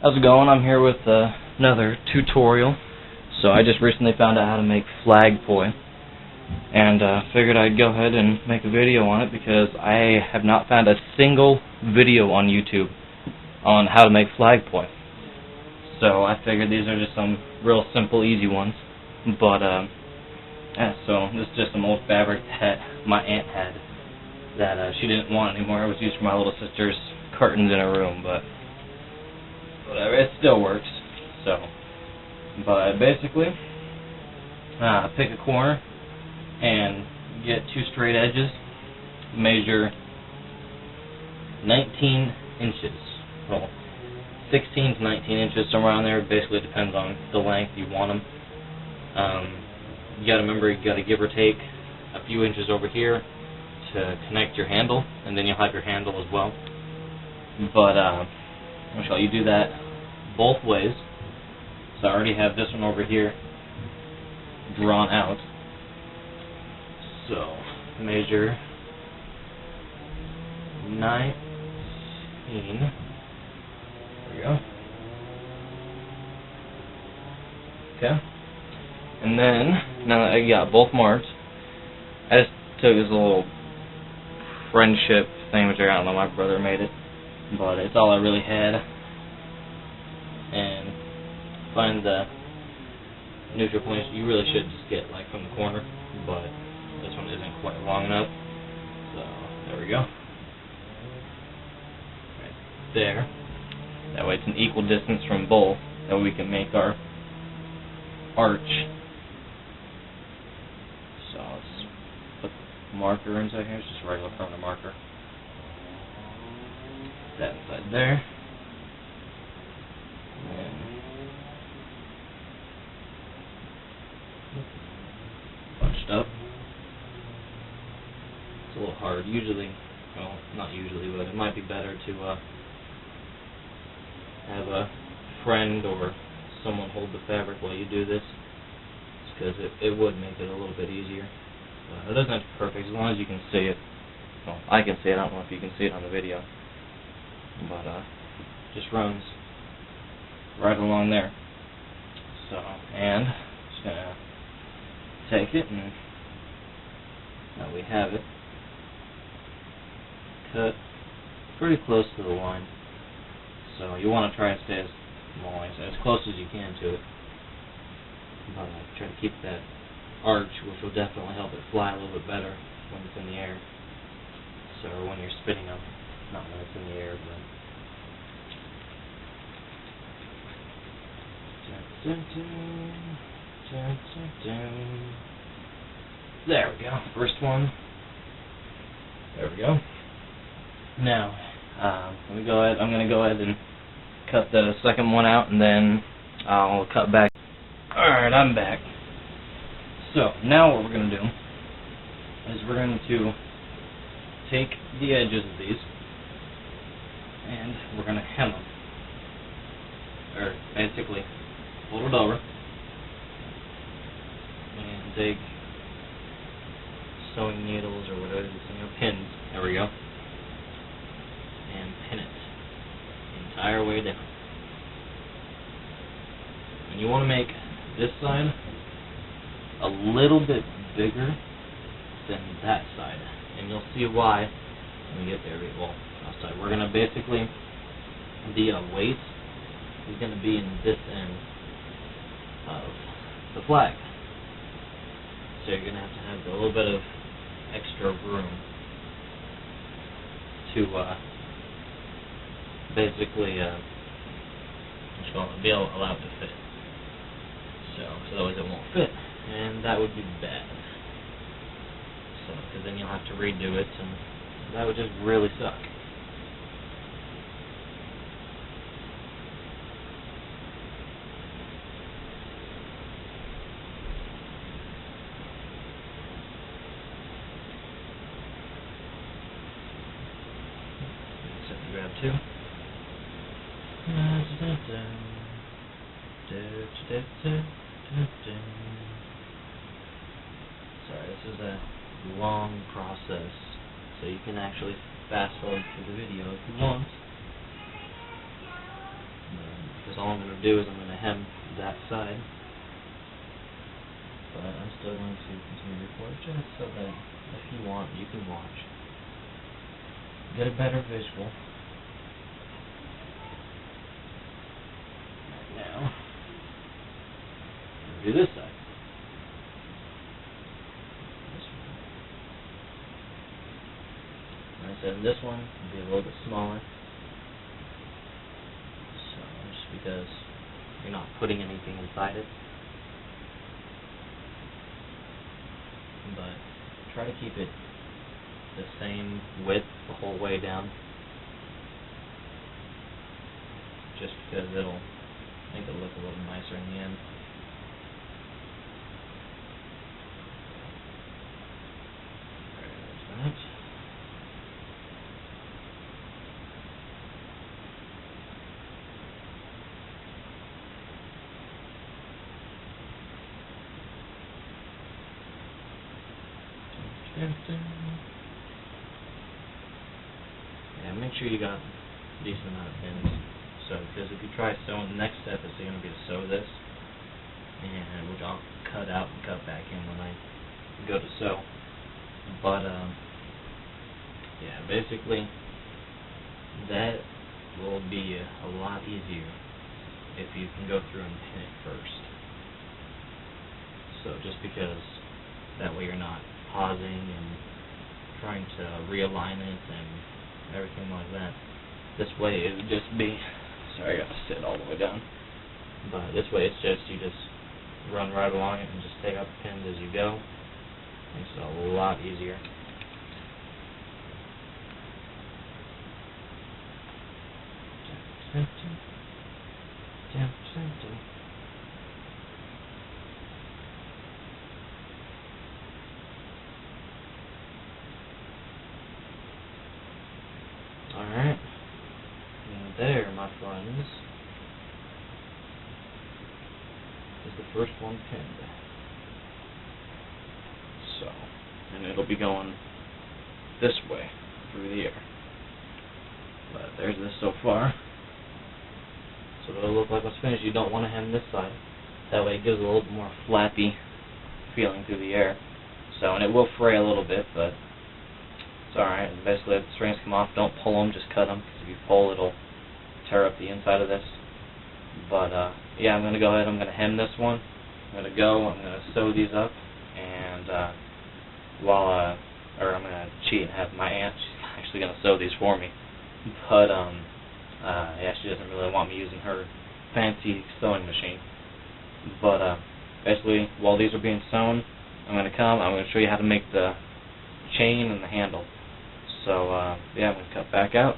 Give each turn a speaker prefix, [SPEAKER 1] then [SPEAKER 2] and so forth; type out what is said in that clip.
[SPEAKER 1] How's it going? I'm here with another tutorial. So I just recently found out how to make flagpoi, and figured I'd go ahead and make a video on it because I have not found a single video on YouTube on how to make flagpoi. So I figured these are just some real simple, easy ones. But yeah, so this is just some old fabric that my aunt had that she didn't want anymore. It was used for my little sister's curtains in her room, but whatever, it still works. So, but basically, pick a corner and get two straight edges, measure 19 inches, well, 16 to 19 inches, somewhere around there. Basically depends on the length you want them. You gotta remember, you gotta give or take a few inches over here to connect your handle, and then you'll have your handle as well. But I'm gonna show you do that both ways. So I already have this one over here drawn out. So measure 19. There we go. Okay. And then, now that I got both marks, I just took this little friendship thing, which I don't know, my brother made it, but it's all I really had. And find the neutral point. You really should just get like from the corner, but this one isn't quite long enough. So there we go. Right there. That way it's an equal distance from both. That way we can make our arch. So let's put the marker inside here. It's just a regular permanent marker. Put that inside there. And bunched up. It's a little hard. Usually, well, not usually, but it might be better to have a friend or someone hold the fabric while you do this, because it would make it a little bit easier. It doesn't have to be perfect, as long as you can see it. Well, I can see it. I don't know if you can see it on the video, but just runs right along there. So, and just gonna take it, and now we have it cut pretty close to the line. So you want to try and stay as close as you can to it. But try to keep that arch, which will definitely help it fly a little bit better when it's in the air. So when you're spinning them, not when it's in the air, but. There we go. First one. There we go. Now, let me go ahead. I'm going to go ahead and cut the second one out, and then I'll cut back. Alright, I'm back. So, now what we're going to do is we're going to take the edges of these, and we're going to hem them. Or, basically, fold it over, and take sewing needles, or whatever it is, pins. There we go. And pin it the entire way down. And you want to make this side a little bit bigger than that side, and you'll see why when we get there. Well, outside, we're going to basically, the weight is going to be in this end of the flag. So you're going to have a little bit of extra room to basically be allowed to fit. So otherwise it won't fit, and that would be bad. So, because then you'll have to redo it, and that would just really suck. So grab two. Sorry, this is a long process, so you can actually fast forward through the video if you want. because all I'm going to do is I'm going to hem that side. But I'm still going to continue to record just so that if you want, you can watch. Get a better visual. Right now, do this side. This one. Like I said, this one will be a little bit smaller. So, just because you're not putting anything inside it. But try to keep it the same width the whole way down, just because it'll make it look a little nicer in the end. There's that. Yeah, make sure you got a decent amount of pins. So, because if you try sewing, the next step is going to be to sew this, and which I'll cut out and cut back in when I go to sew. But yeah, basically that will be a lot easier if you can go through and pin it first. So just because that way you're not pausing and trying to realign it and everything like that. This way it would just be, sorry I got to sit all the way down, but this way it's just, you just run right along it and just take out the pins as you go. Makes it a lot easier. Alright, and there, my friends, is the first one pinned. So, and it'll be going this way through the air. But there's this so far. So it'll look like it's finished. You don't want to hem this side. That way it gives a little bit more flappy feeling through the air. So, and it will fray a little bit, but it's alright. Basically, if the strings come off, don't pull them, just cut them. Because if you pull, it'll tear up the inside of this. But, yeah, I'm going to go ahead. I'm going to hem this one. I'm going to sew these up. And, I'm going to cheat and have my aunt, she's actually going to sew these for me. But, yeah, she doesn't really want me using her fancy sewing machine. But, basically, while these are being sewn, I'm going to show you how to make the chain and the handle. So, yeah, I'm going to cut back out.